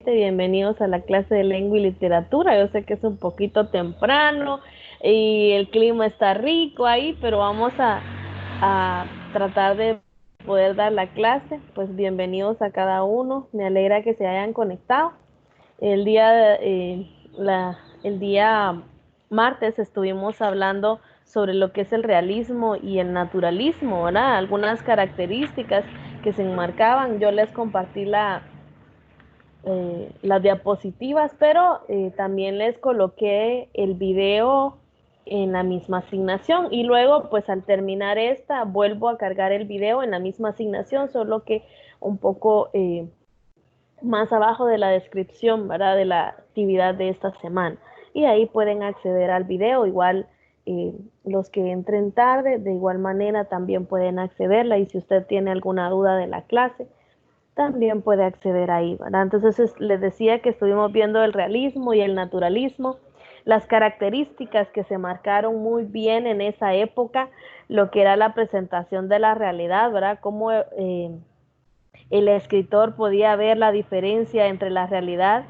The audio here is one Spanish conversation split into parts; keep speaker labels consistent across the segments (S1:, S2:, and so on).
S1: Bienvenidos a la clase de lengua y literatura. Yo sé que es un poquito temprano y el clima está rico ahí, pero vamos a tratar de poder dar la clase. Pues bienvenidos a cada uno. Me alegra que se hayan conectado. El día, el día martes estuvimos hablando sobre lo que es el realismo y el naturalismo, ¿verdad? Algunas características que se enmarcaban. Yo les compartí las diapositivas, pero también les coloqué el video en la misma asignación y luego pues al terminar esta vuelvo a cargar el video en la misma asignación, solo que un poco más abajo de la descripción, ¿verdad? De la actividad de esta semana. Y ahí pueden acceder al video, igual los que entren tarde, de igual manera también pueden accederla y si usted tiene alguna duda de la clase, también puede acceder ahí, ¿verdad? Entonces les decía que estuvimos viendo el realismo y el naturalismo, las características que se marcaron muy bien en esa época, lo que era la presentación de la realidad, ¿verdad? Cómo el escritor podía ver la diferencia entre la realidad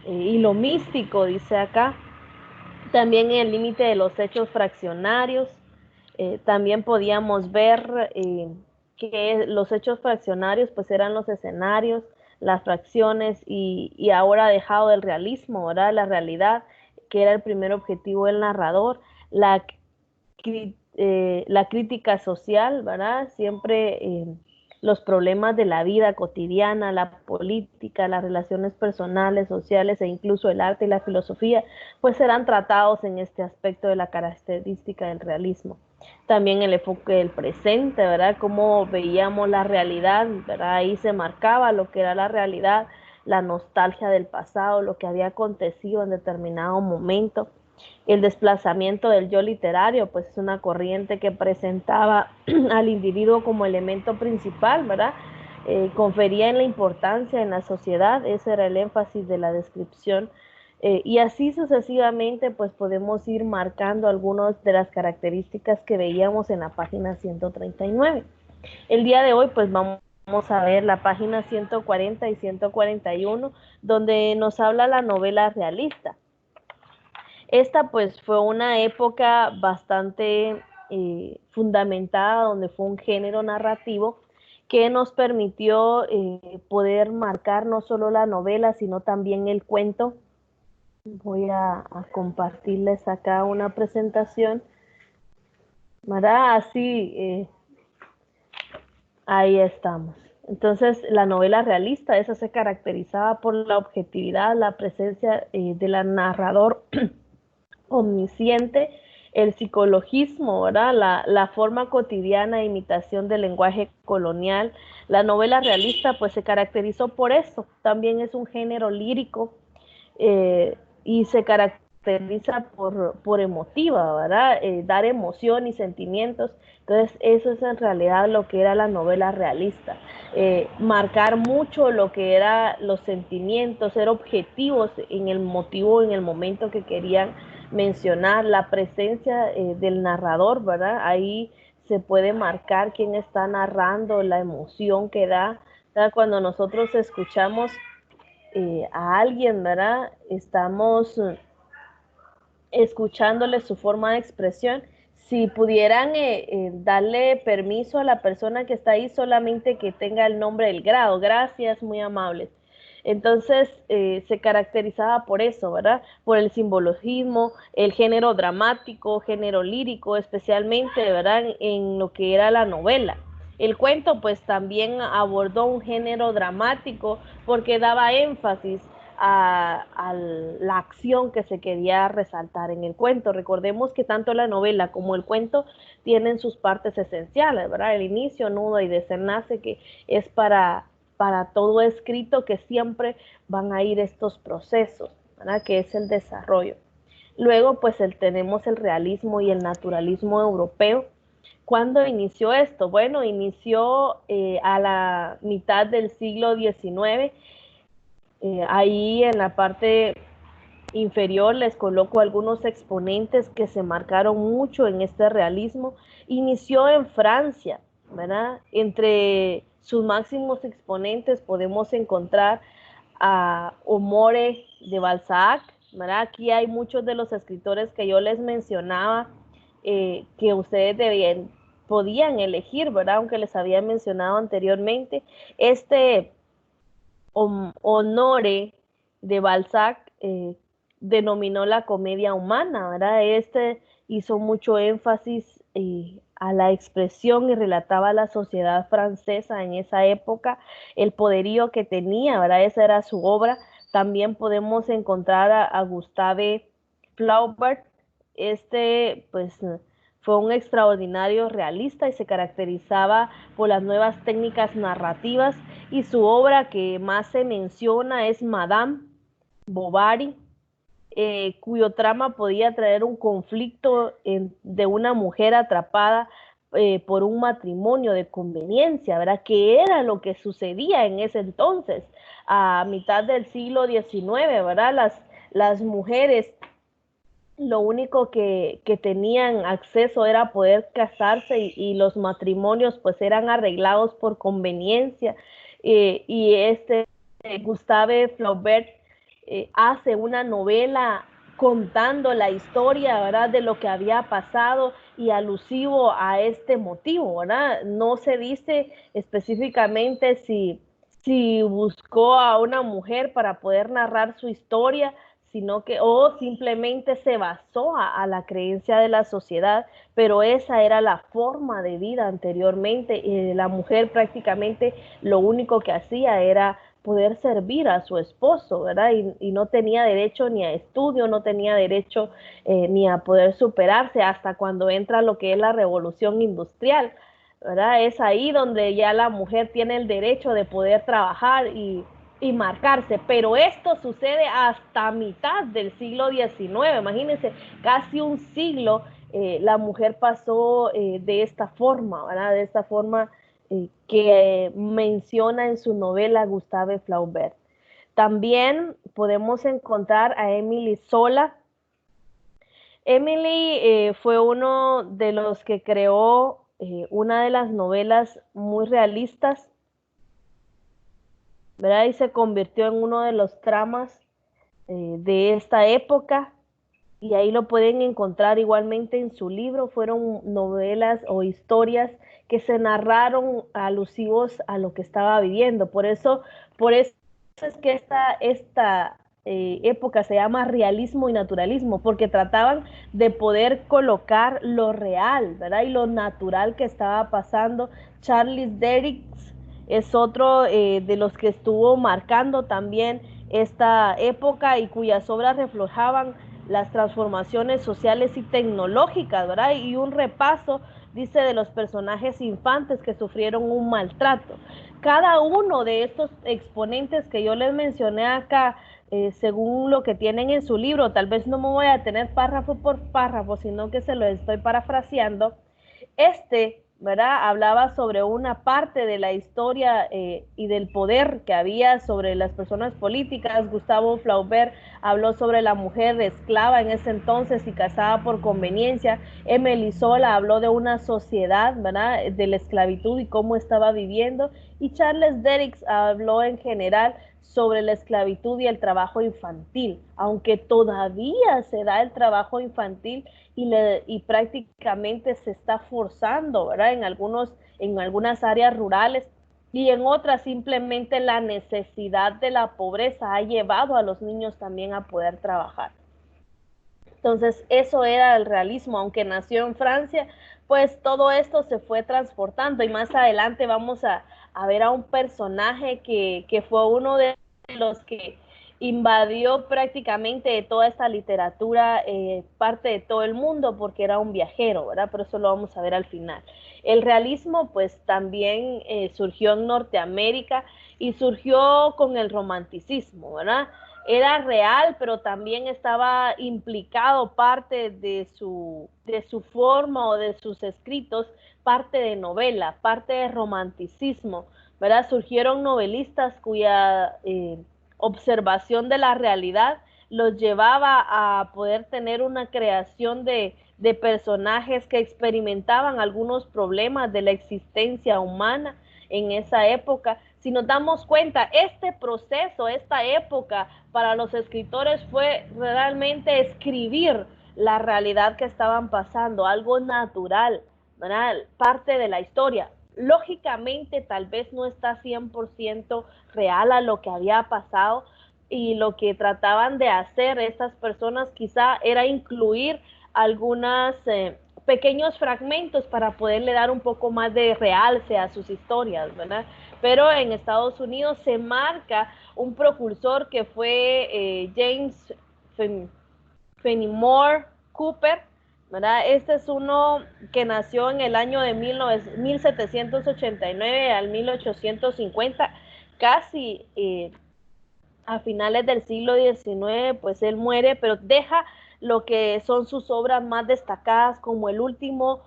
S1: y lo místico, dice acá. También el límite de los hechos fraccionarios. También podíamos ver que los hechos fraccionarios pues eran los escenarios, las fracciones y ahora dejado del realismo, ¿verdad? La realidad, que era el primer objetivo del narrador, la, la crítica social, ¿verdad? Siempre los problemas de la vida cotidiana, la política, las relaciones personales, sociales e incluso el arte y la filosofía, pues serán tratados en este aspecto de la característica del realismo. También el enfoque del presente, ¿verdad? Cómo veíamos la realidad, ¿verdad? Ahí se marcaba lo que era la realidad, la nostalgia del pasado, lo que había acontecido en determinado momento. El desplazamiento del yo literario, pues es una corriente que presentaba al individuo como elemento principal, ¿verdad? Confería en la importancia en la sociedad, ese era el énfasis de la descripción. Y así sucesivamente, pues podemos ir marcando algunas de las características que veíamos en la página 139. El día de hoy, pues vamos a ver la página 140 y 141, donde nos habla la novela realista. Esta pues fue una época bastante fundamentada, donde fue un género narrativo que nos permitió poder marcar no solo la novela, sino también el cuento. Voy a compartirles acá una presentación, ¿verdad? Así, ahí estamos. Entonces, la novela realista, esa se caracterizaba por la objetividad, la presencia de la narrador omnisciente, el psicologismo, ¿verdad? La forma cotidiana de imitación del lenguaje colonial. La novela realista pues se caracterizó por eso, también es un género lírico y se caracteriza por emotiva, ¿verdad? Dar emoción y sentimientos. Entonces eso es en realidad lo que era la novela realista. Marcar mucho lo que eran los sentimientos, ser objetivos en el motivo, en el momento que querían mencionar, la presencia del narrador, ¿verdad? Ahí se puede marcar quién está narrando, la emoción que da. ¿Verdad? Cuando nosotros escuchamos a alguien, ¿verdad? Estamos escuchándole su forma de expresión. Si pudieran darle permiso a la persona que está ahí, solamente que tenga el nombre del grado. Gracias, muy amables. Entonces se caracterizaba por eso, ¿verdad? Por el simbologismo, el género dramático, género lírico, especialmente, ¿verdad? En lo que era la novela. El cuento pues también abordó un género dramático porque daba énfasis a la acción que se quería resaltar en el cuento. Recordemos que tanto la novela como el cuento tienen sus partes esenciales, ¿verdad? El inicio, nudo y desenlace, que es para todo escrito, que siempre van a ir estos procesos, ¿verdad? Que es el desarrollo. Luego, pues tenemos el realismo y el naturalismo europeo. ¿Cuándo inició esto? Bueno, inició a la mitad del siglo XIX. Ahí en la parte inferior les coloco algunos exponentes que se marcaron mucho en este realismo. Inició en Francia, ¿verdad? Entre sus máximos exponentes podemos encontrar a Honoré de Balzac, ¿verdad? Aquí hay muchos de los escritores que yo les mencionaba que ustedes podían elegir, ¿verdad? Aunque les había mencionado anteriormente. Este Honoré de Balzac denominó la comedia humana, ¿verdad? Este hizo mucho énfasis a la expresión y relataba a la sociedad francesa en esa época, el poderío que tenía, ¿verdad? Esa era su obra. También podemos encontrar a Gustave Flaubert. Este, pues, fue un extraordinario realista y se caracterizaba por las nuevas técnicas narrativas, y su obra que más se menciona es Madame Bovary, cuyo trama podía traer un conflicto de una mujer atrapada por un matrimonio de conveniencia, ¿verdad? Que era lo que sucedía en ese entonces, a mitad del siglo XIX, ¿verdad? Las mujeres lo único que tenían acceso era poder casarse, y los matrimonios pues eran arreglados por conveniencia, y Gustave Flaubert hace una novela contando la historia, ¿verdad? De lo que había pasado y alusivo a este motivo, ¿verdad? No se dice específicamente si buscó a una mujer para poder narrar su historia, sino que o simplemente se basó a la creencia de la sociedad, pero esa era la forma de vida anteriormente. La mujer prácticamente lo único que hacía era poder servir a su esposo, ¿verdad? Y no tenía derecho ni a estudio, no tenía derecho ni a poder superarse hasta cuando entra lo que es la revolución industrial, ¿verdad? Es ahí donde ya la mujer tiene el derecho de poder trabajar y marcarse, pero esto sucede hasta mitad del siglo XIX, imagínense, casi un siglo la mujer pasó de esta forma, ¿verdad? De esta forma que menciona en su novela Gustave Flaubert. También podemos encontrar a Emily Zola. Emily fue uno de los que creó una de las novelas muy realistas, ¿verdad? Y se convirtió en uno de los tramas de esta época, y ahí lo pueden encontrar igualmente en su libro. Fueron novelas o historias que se narraron alusivos a lo que estaba viviendo. Por eso es que esta época se llama realismo y naturalismo, porque trataban de poder colocar lo real, ¿verdad? Y lo natural que estaba pasando. Charles Dickens es otro de los que estuvo marcando también esta época, y cuyas obras reflejaban las transformaciones sociales y tecnológicas, ¿verdad? Y un repaso, dice, de los personajes infantes que sufrieron un maltrato. Cada uno de estos exponentes que yo les mencioné acá, según lo que tienen en su libro, tal vez no me voy a tener párrafo por párrafo, sino que se lo estoy parafraseando. ¿Verdad? Hablaba sobre una parte de la historia y del poder que había sobre las personas políticas. Gustavo Flaubert habló sobre la mujer esclava en ese entonces y casada por conveniencia. Emily Zola habló de una sociedad, ¿verdad? De la esclavitud y cómo estaba viviendo. Y Charles Dickens habló en general sobre la esclavitud y el trabajo infantil, aunque todavía se da el trabajo infantil y prácticamente se está forzando, ¿verdad? En algunas áreas rurales, y en otras simplemente la necesidad de la pobreza ha llevado a los niños también a poder trabajar. Entonces, eso era el realismo, aunque nació en Francia, pues todo esto se fue transportando, y más adelante vamos a ver a un personaje que fue uno de los que invadió prácticamente toda esta literatura, parte de todo el mundo, porque era un viajero, ¿verdad? Pero eso lo vamos a ver al final. El realismo pues también surgió en Norteamérica y surgió con el romanticismo, ¿verdad? Era real, pero también estaba implicado parte de su forma o de sus escritos, parte de novela, parte de romanticismo, ¿verdad? Surgieron novelistas cuya observación de la realidad los llevaba a poder tener una creación de personajes que experimentaban algunos problemas de la existencia humana en esa época. Si nos damos cuenta, este proceso, esta época para los escritores fue realmente escribir la realidad que estaban pasando, algo natural, ¿verdad? Parte de la historia. Lógicamente, tal vez no está 100% real a lo que había pasado, y lo que trataban de hacer estas personas quizá era incluir algunos pequeños fragmentos para poderle dar un poco más de realce a sus historias, ¿verdad? Pero en Estados Unidos se marca un precursor que fue James Fenimore Cooper, ¿verdad? Este es uno que nació en el año de 1789 al 1850, casi a finales del siglo XIX, pues él muere, pero deja lo que son sus obras más destacadas, como El último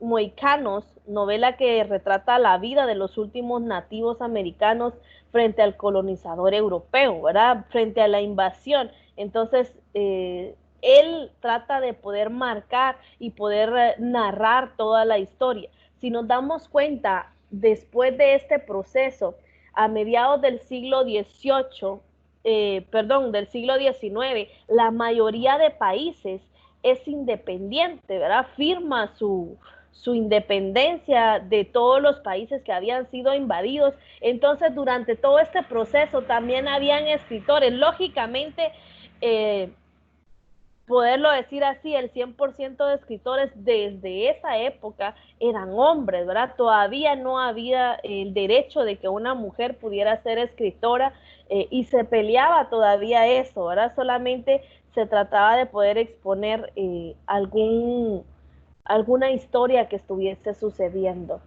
S1: Mohicanos, novela que retrata la vida de los últimos nativos americanos frente al colonizador europeo, ¿verdad? Frente a la invasión. Entonces, él trata de poder marcar y poder narrar toda la historia. Si nos damos cuenta, después de este proceso, a mediados del siglo XVIII, del siglo XIX, la mayoría de países es independiente, ¿verdad? Firma su independencia de todos los países que habían sido invadidos. Entonces, durante todo este proceso también habían escritores. Lógicamente, poderlo decir así, el 100% de escritores desde esa época eran hombres, ¿verdad? Todavía no había el derecho de que una mujer pudiera ser escritora, y se peleaba todavía eso, ¿verdad? Solamente se trataba de poder exponer alguna historia que estuviese sucediendo.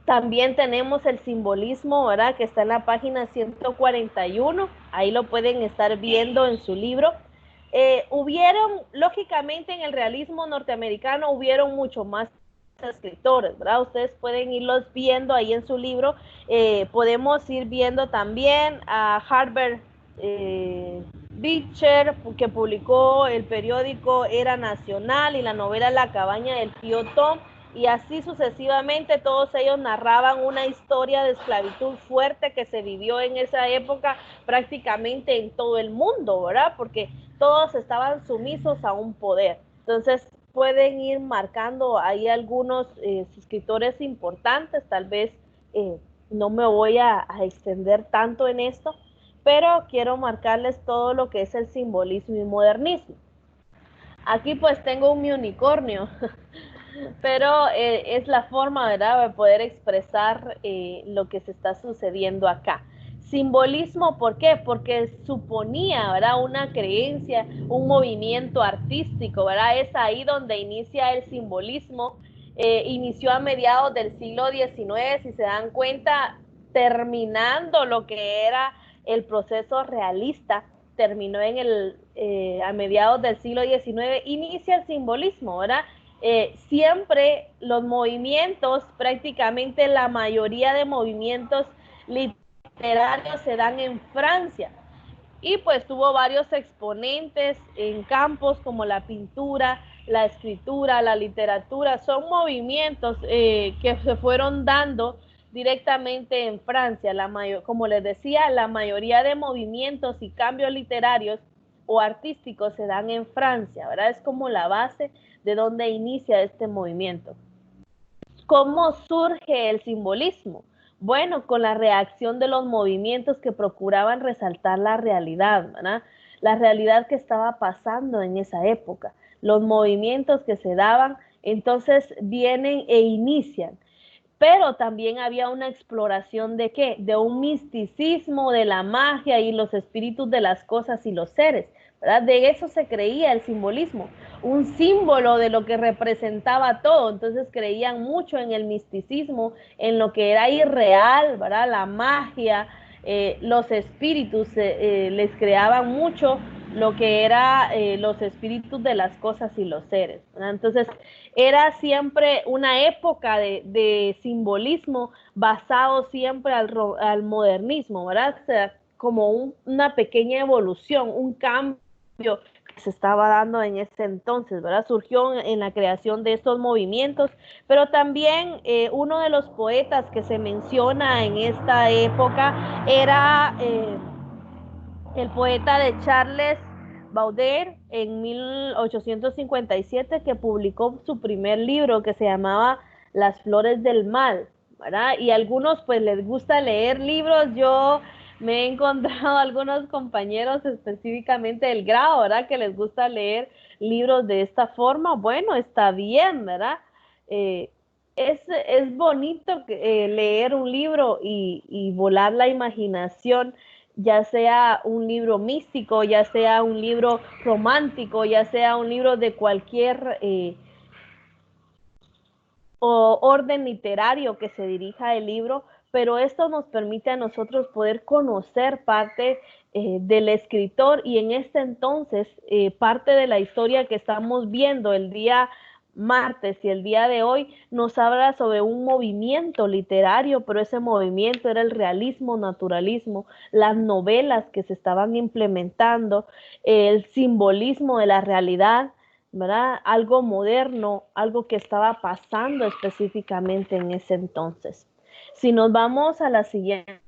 S1: También tenemos el simbolismo, ¿verdad? Que está en la página 141, ahí lo pueden estar viendo en su libro. Lógicamente en el realismo norteamericano hubieron mucho más escritores, ¿verdad? Ustedes pueden irlos viendo ahí en su libro. Podemos ir viendo también a Herbert Beecher, que publicó el periódico Era Nacional y la novela La cabaña del tío Tom, y así sucesivamente. Todos ellos narraban una historia de esclavitud fuerte que se vivió en esa época prácticamente en todo el mundo, ¿verdad? Porque todos estaban sumisos a un poder. Entonces pueden ir marcando ahí algunos escritores importantes. Tal vez no me voy a extender tanto en esto, pero quiero marcarles todo lo que es el simbolismo y modernismo. Aquí pues tengo un unicornio, pero es la forma, ¿verdad?, de poder expresar lo que se está sucediendo acá. Simbolismo, ¿por qué? Porque suponía, ¿verdad?, una creencia, un movimiento artístico, ¿verdad? Es ahí donde inicia el simbolismo. Inició a mediados del siglo XIX, si se dan cuenta, terminando lo que era el proceso realista, terminó a mediados del siglo XIX, inicia el simbolismo, ¿verdad? Siempre los movimientos, prácticamente la mayoría de movimientos literarios se dan en Francia, y pues tuvo varios exponentes en campos como la pintura, la escritura, la literatura. Son movimientos que se fueron dando directamente en Francia. Como les decía, la mayoría de movimientos y cambios literarios o artísticos se dan en Francia, ¿verdad? Es como la base de donde inicia este movimiento. ¿Cómo surge el simbolismo? Bueno, con la reacción de los movimientos que procuraban resaltar la realidad, ¿verdad? La realidad que estaba pasando en esa época, los movimientos que se daban, entonces vienen e inician. Pero también había una exploración de ¿qué? De un misticismo, de la magia y los espíritus de las cosas y los seres, ¿verdad? De eso se creía el simbolismo, un símbolo de lo que representaba todo. Entonces creían mucho en el misticismo, en lo que era irreal, ¿verdad? La magia, los espíritus, les creaban mucho lo que era los espíritus de las cosas y los seres, ¿verdad? Entonces era siempre una época de simbolismo basado siempre al modernismo, ¿verdad? O sea, como una pequeña evolución, un cambio se estaba dando en ese entonces, ¿verdad? Surgió en la creación de estos movimientos, pero también uno de los poetas que se menciona en esta época era el poeta de Charles Baudelaire en 1857, que publicó su primer libro que se llamaba Las Flores del Mal, ¿verdad? Y a algunos pues les gusta leer libros. Yo me he encontrado algunos compañeros específicamente del grado, ¿verdad? Que les gusta leer libros de esta forma. Bueno, está bien, ¿verdad? Eh, es bonito leer un libro y volar la imaginación, ya sea un libro místico, ya sea un libro romántico, ya sea un libro de cualquier orden literario que se dirija el libro, pero esto nos permite a nosotros poder conocer parte del escritor, y en este entonces parte de la historia que estamos viendo el día martes y el día de hoy nos habla sobre un movimiento literario, pero ese movimiento era el realismo, naturalismo, las novelas que se estaban implementando, el simbolismo de la realidad, ¿verdad? Algo moderno, algo que estaba pasando específicamente en ese entonces. Si nos vamos a la siguiente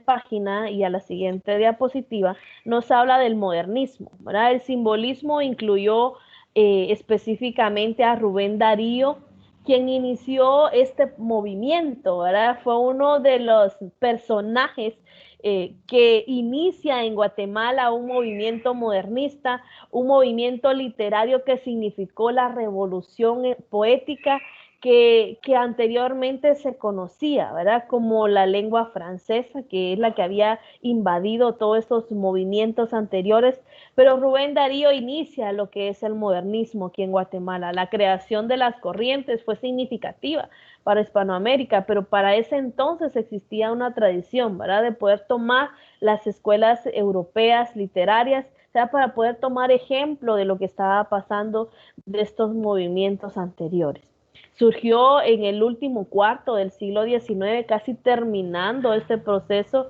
S1: página y a la siguiente diapositiva, nos habla del modernismo, ¿verdad? El simbolismo incluyó específicamente a Rubén Darío, quien inició este movimiento, ¿verdad? Fue uno de los personajes que inicia en Guatemala un movimiento modernista, un movimiento literario que significó la revolución poética que anteriormente se conocía, ¿verdad? Como la lengua francesa, que es la que había invadido todos esos movimientos anteriores. Pero Rubén Darío inicia lo que es el modernismo aquí en Guatemala. La creación de las corrientes fue significativa para Hispanoamérica, pero para ese entonces existía una tradición, ¿verdad? De poder tomar las escuelas europeas literarias, o sea, para poder tomar ejemplo de lo que estaba pasando de estos movimientos anteriores. Surgió en el último cuarto del siglo XIX, casi terminando este proceso,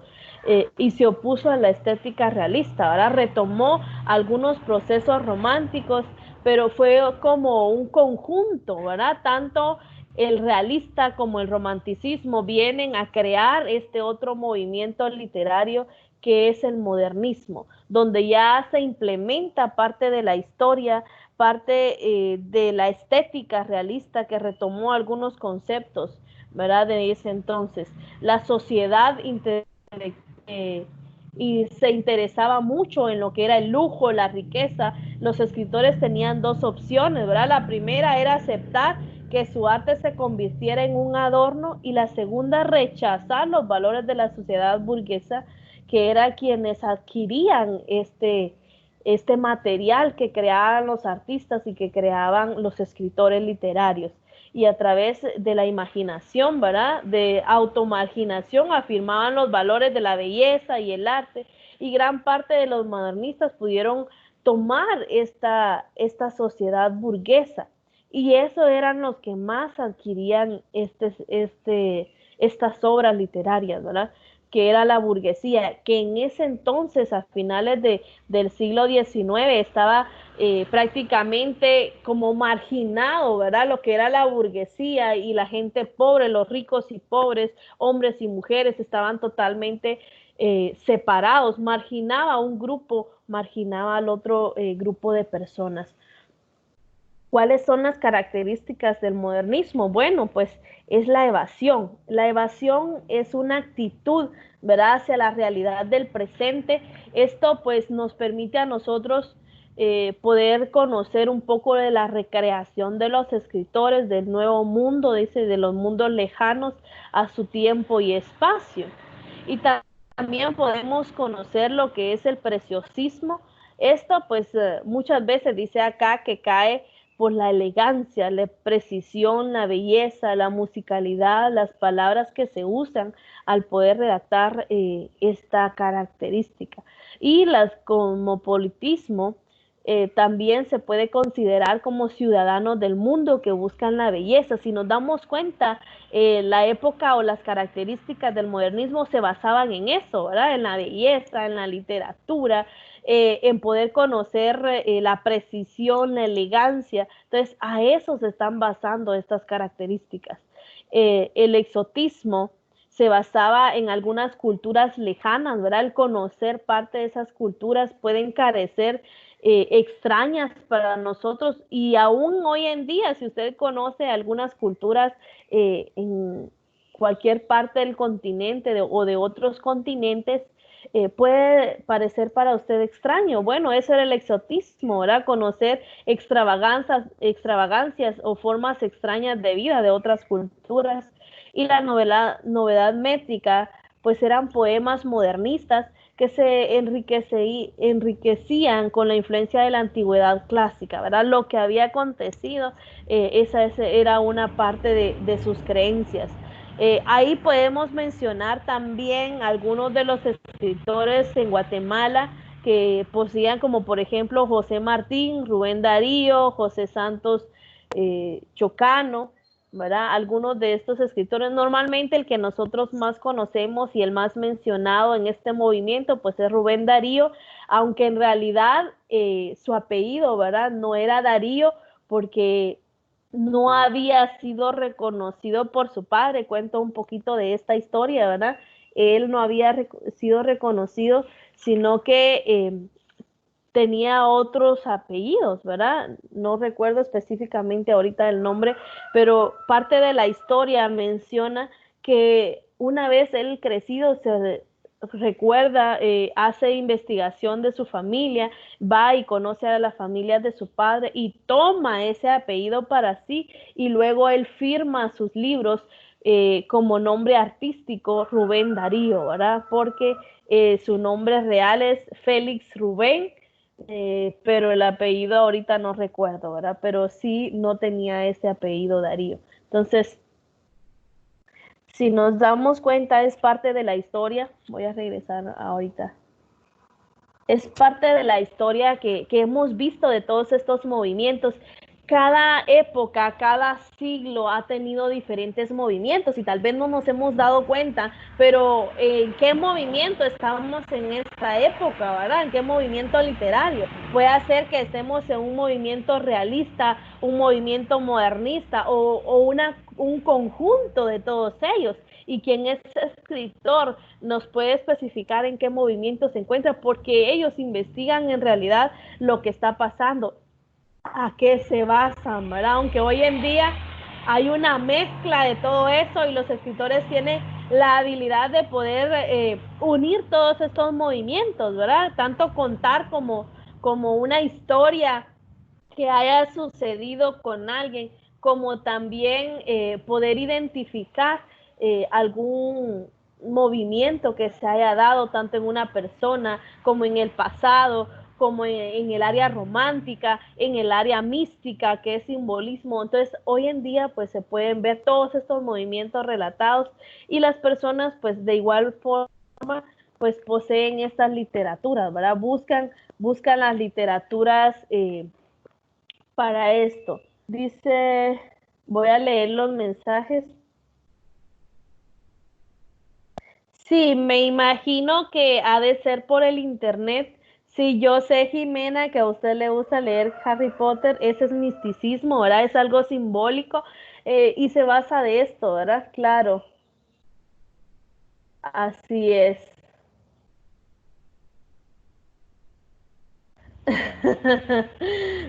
S1: y se opuso a la estética realista. Ahora retomó algunos procesos románticos, pero fue como un conjunto, ¿verdad? Tanto el realista como el romanticismo vienen a crear este otro movimiento literario que es el modernismo, donde ya se implementa parte de la historia, parte de la estética realista, que retomó algunos conceptos, ¿verdad? De ese entonces. La sociedad eh, y se interesaba mucho en lo que era el lujo, la riqueza. Los escritores tenían dos opciones, ¿verdad? La primera era aceptar que su arte se convirtiera en un adorno, y la segunda, rechazar los valores de la sociedad burguesa, que era quienes adquirían este material que creaban los artistas y que creaban los escritores literarios. Y a través de la imaginación, ¿verdad? De automarginación, afirmaban los valores de la belleza y el arte, y gran parte de los modernistas pudieron tomar esta sociedad burguesa, y eso eran los que más adquirían estas obras literarias, ¿verdad? Que era la burguesía, que en ese entonces, a finales del siglo XIX, estaba prácticamente como marginado, ¿verdad? Lo que era la burguesía y la gente pobre, los ricos y pobres, hombres y mujeres, estaban totalmente separados. Marginaba a un grupo, marginaba al otro grupo de personas. ¿Cuáles son las características del modernismo? Bueno, pues es la evasión. La evasión es una actitud, ¿verdad?, hacia la realidad del presente. Esto pues nos permite a nosotros poder conocer un poco de la recreación de los escritores del nuevo mundo, dice, de los mundos lejanos a su tiempo y espacio. Y también podemos conocer lo que es el preciosismo. Esto pues muchas veces dice acá que cae por la elegancia, la precisión, la belleza, la musicalidad, las palabras que se usan al poder redactar esta característica. Y las cosmopolitismo también se puede considerar como ciudadanos del mundo que buscan la belleza. Si nos damos cuenta, la época o las características del modernismo se basaban en eso, ¿verdad? En la belleza, en la literatura, en poder conocer la precisión, la elegancia. Entonces, a eso se están basando estas características. El exotismo se basaba en algunas culturas lejanas, ¿verdad? El conocer parte de esas culturas puede encarecer extrañas para nosotros y aún hoy en día, si usted conoce algunas culturas en cualquier parte del continente o de otros continentes, puede parecer para usted extraño. Bueno, eso era el exotismo, ¿verdad? Conocer extravagancias o formas extrañas de vida de otras culturas. Y la novedad métrica, pues eran poemas modernistas que se enriquecían con la influencia de la antigüedad clásica, ¿verdad? Lo que había acontecido, esa era una parte de sus creencias. Ahí podemos mencionar también algunos de los escritores en Guatemala que poseían, como por ejemplo José Martín, Rubén Darío, José Santos Chocano, ¿verdad? Algunos de estos escritores, normalmente el que nosotros más conocemos y el más mencionado en este movimiento, pues es Rubén Darío, aunque en realidad su apellido, ¿verdad? No era Darío porque no había sido reconocido por su padre. Cuento un poquito de esta historia, ¿verdad? Él no había sido reconocido, sino que tenía otros apellidos, ¿verdad? No recuerdo específicamente ahorita el nombre, pero parte de la historia menciona que una vez él crecido se recuerda, hace investigación de su familia, va y conoce a la familia de su padre y toma ese apellido para sí y luego él firma sus libros como nombre artístico Rubén Darío, ¿verdad? Porque su nombre real es Félix Rubén, pero el apellido ahorita no recuerdo, ¿verdad? Pero sí no tenía ese apellido Darío. Entonces, si nos damos cuenta, es parte de la historia. Voy a regresar ahorita. Es parte de la historia que hemos visto de todos estos movimientos. Cada época, cada siglo ha tenido diferentes movimientos y tal vez no nos hemos dado cuenta, pero ¿en qué movimiento estamos en esta época, verdad? ¿En qué movimiento literario? Puede ser que estemos en un movimiento realista, un movimiento modernista o un conjunto de todos ellos. Y quien es escritor nos puede especificar en qué movimiento se encuentra, porque ellos investigan en realidad lo que está pasando, a qué se basan, ¿verdad? Aunque hoy en día hay una mezcla de todo eso y los escritores tienen la habilidad de poder unir todos estos movimientos, ¿verdad? Tanto contar como una historia que haya sucedido con alguien, como también poder identificar algún movimiento que se haya dado tanto en una persona como en el pasado, como en el área romántica, en el área mística, que es simbolismo. Entonces, hoy en día, pues se pueden ver todos estos movimientos relatados y las personas, pues de igual forma, pues poseen estas literaturas, ¿verdad? Buscan las literaturas para esto. Dice, voy a leer los mensajes. Sí, me imagino que ha de ser por el internet. Sí, yo sé, Jimena, que a usted le gusta leer Harry Potter, ese es misticismo, ¿verdad? Es algo simbólico y se basa de esto, ¿verdad? Claro, así es.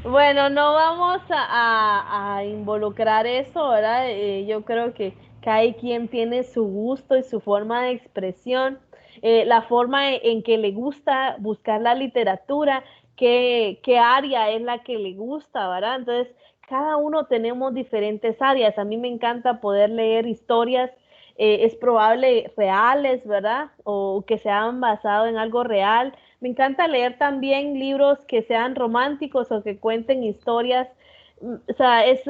S1: Bueno, no vamos a involucrar eso, ¿verdad? Yo creo que cada quien tiene su gusto y su forma de expresión, la forma en que le gusta buscar la literatura, qué área es la que le gusta, ¿verdad? Entonces, cada uno tenemos diferentes áreas. A mí me encanta poder leer historias, es probable reales, ¿verdad? O que se han basado en algo real. Me encanta leer también libros que sean románticos o que cuenten historias. O sea, es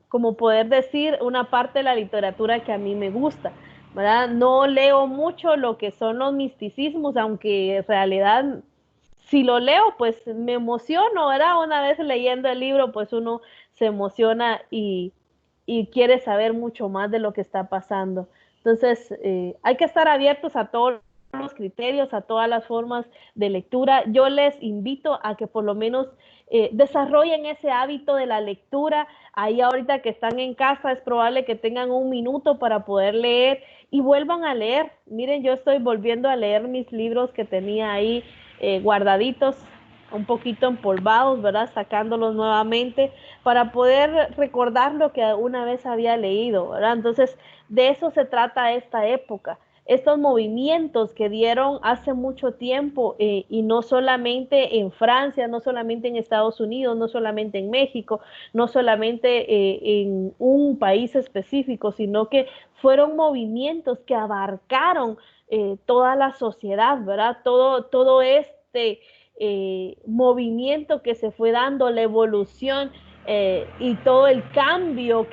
S1: como poder decir una parte de la literatura que a mí me gusta, ¿verdad? No leo mucho lo que son los misticismos, aunque en realidad si lo leo, pues me emociono, ¿verdad? Una vez leyendo el libro, pues uno se emociona y quiere saber mucho más de lo que está pasando. Entonces, hay que estar abiertos a todo los criterios, a todas las formas de lectura. Yo les invito a que por lo menos desarrollen ese hábito de la lectura. Ahí ahorita que están en casa es probable que tengan un minuto para poder leer y vuelvan a leer. Miren, yo estoy volviendo a leer mis libros que tenía ahí guardaditos, un poquito empolvados, ¿verdad? Sacándolos nuevamente para poder recordar lo que una vez había leído, ¿verdad? Entonces, de eso se trata esta época. Estos movimientos que dieron hace mucho tiempo y no solamente en Francia, no solamente en Estados Unidos, no solamente en México, no solamente en un país específico, sino que fueron movimientos que abarcaron toda la sociedad, ¿verdad? Todo este movimiento que se fue dando, la evolución y todo el cambio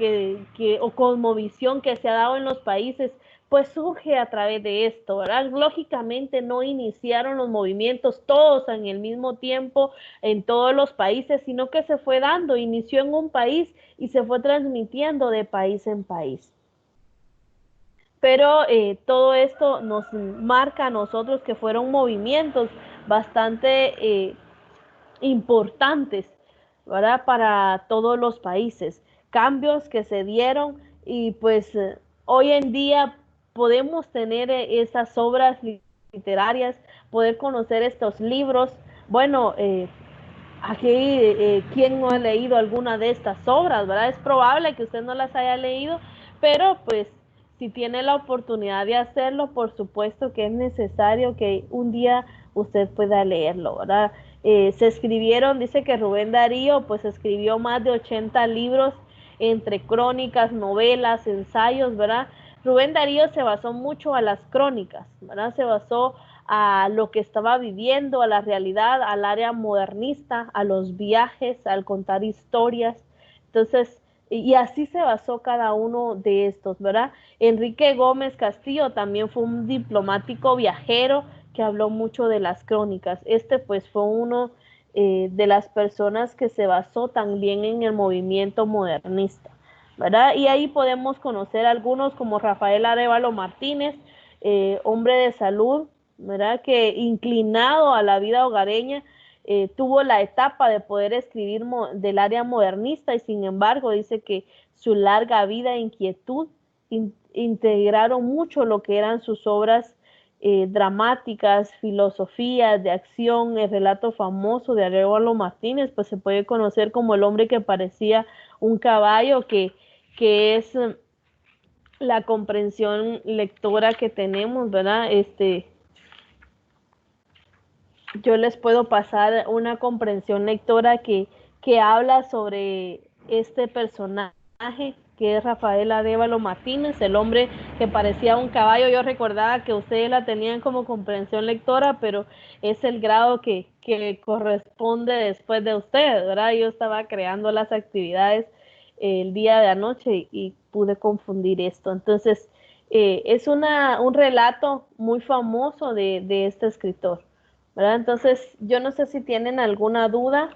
S1: o cosmovisión que se ha dado en los países, pues surge a través de esto, ¿verdad? Lógicamente no iniciaron los movimientos todos en el mismo tiempo en todos los países, sino que se fue dando, inició en un país y se fue transmitiendo de país en país. Pero todo esto nos marca a nosotros que fueron movimientos bastante importantes, ¿verdad? Para todos los países, cambios que se dieron y pues hoy en día podemos tener esas obras literarias, poder conocer estos libros. Bueno, aquí, ¿quién no ha leído alguna de estas obras, verdad? Es probable que usted no las haya leído, pero pues si tiene la oportunidad de hacerlo, por supuesto que es necesario que un día usted pueda leerlo, ¿verdad? Se escribieron, dice que Rubén Darío pues escribió más de 80 libros entre crónicas, novelas, ensayos, ¿verdad? Rubén Darío se basó mucho a las crónicas, ¿verdad? Se basó a lo que estaba viviendo, a la realidad, al área modernista, a los viajes, al contar historias. Entonces, y así se basó cada uno de estos, ¿verdad? Enrique Gómez Castillo también fue un diplomático viajero que habló mucho de las crónicas. Este pues fue uno de las personas que se basó también en el movimiento modernista, ¿verdad? Y ahí podemos conocer algunos como Rafael Arévalo Martínez, hombre de salud, ¿verdad? Que inclinado a la vida hogareña, tuvo la etapa de poder escribir del área modernista y sin embargo dice que su larga vida e inquietud integraron mucho lo que eran sus obras dramáticas, filosofías de acción, el relato famoso de Arévalo Martínez, pues se puede conocer como el hombre que parecía un caballo, que es la comprensión lectora que tenemos, ¿verdad? Yo les puedo pasar una comprensión lectora que habla sobre este personaje que es Rafael Arévalo Martínez, el hombre que parecía un caballo. Yo recordaba que ustedes la tenían como comprensión lectora, pero es el grado que corresponde después de ustedes, ¿verdad? Yo estaba creando las actividades el día de anoche y pude confundir esto. Entonces, es un relato muy famoso de este escritor, ¿verdad? Entonces, yo no sé si tienen alguna duda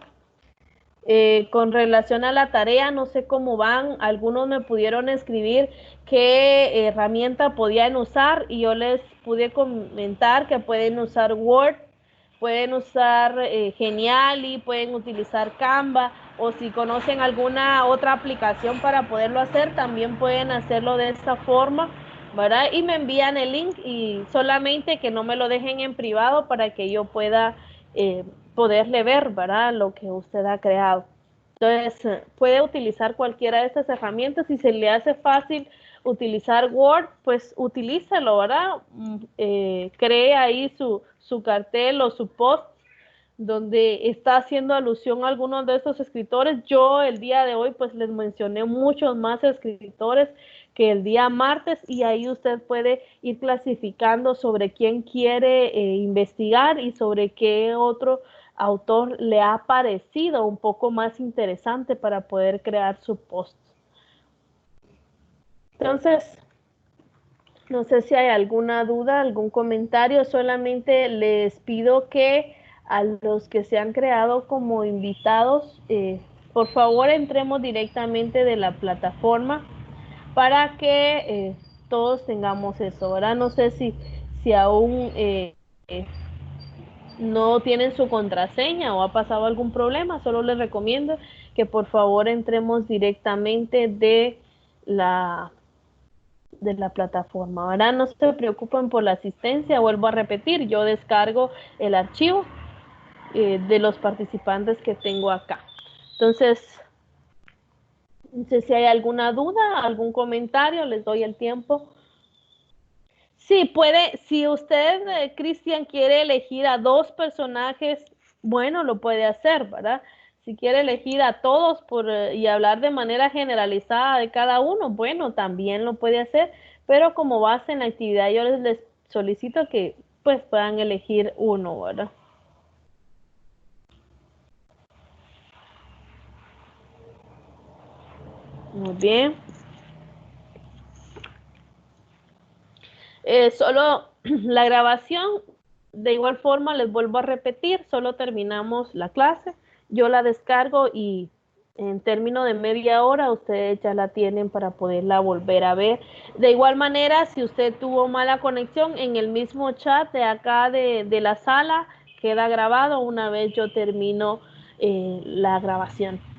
S1: con relación a la tarea, no sé cómo van. Algunos me pudieron escribir qué herramienta podían usar y yo les pude comentar que pueden usar Word, pueden usar Geniali, pueden utilizar Canva o si conocen alguna otra aplicación para poderlo hacer, también pueden hacerlo de esta forma, ¿verdad? Y me envían el link y solamente que no me lo dejen en privado para que yo pueda poderle ver, ¿verdad? Lo que usted ha creado. Entonces, puede utilizar cualquiera de estas herramientas. Si se le hace fácil utilizar Word, pues utilícelo, ¿verdad? Cree ahí su cartel o su post donde está haciendo alusión a algunos de estos escritores. Yo el día de hoy pues les mencioné muchos más escritores que el día martes y ahí usted puede ir clasificando sobre quién quiere investigar y sobre qué otro autor le ha parecido un poco más interesante para poder crear su post. Entonces, no sé si hay alguna duda, algún comentario, solamente les pido que a los que se han creado como invitados, por favor entremos directamente de la plataforma para que todos tengamos eso, ¿verdad? No sé si aún no tienen su contraseña o ha pasado algún problema, solo les recomiendo que por favor entremos directamente la, de la plataforma. Ahora no se preocupen por la asistencia, vuelvo a repetir, yo descargo el archivo de los participantes que tengo acá. Entonces, no sé si hay alguna duda, algún comentario, les doy el tiempo. Sí, puede, si usted, Cristian, quiere elegir a dos personajes, bueno, lo puede hacer, ¿verdad? Si quiere elegir a todos y hablar de manera generalizada de cada uno, bueno, también lo puede hacer, pero como base en la actividad yo les solicito que pues puedan elegir uno, ¿verdad? Muy bien. Solo la grabación, de igual forma les vuelvo a repetir, solo terminamos la clase, yo la descargo y en término de media hora ustedes ya la tienen para poderla volver a ver. De igual manera, si usted tuvo mala conexión, en el mismo chat de acá de la sala queda grabado una vez yo termino la grabación.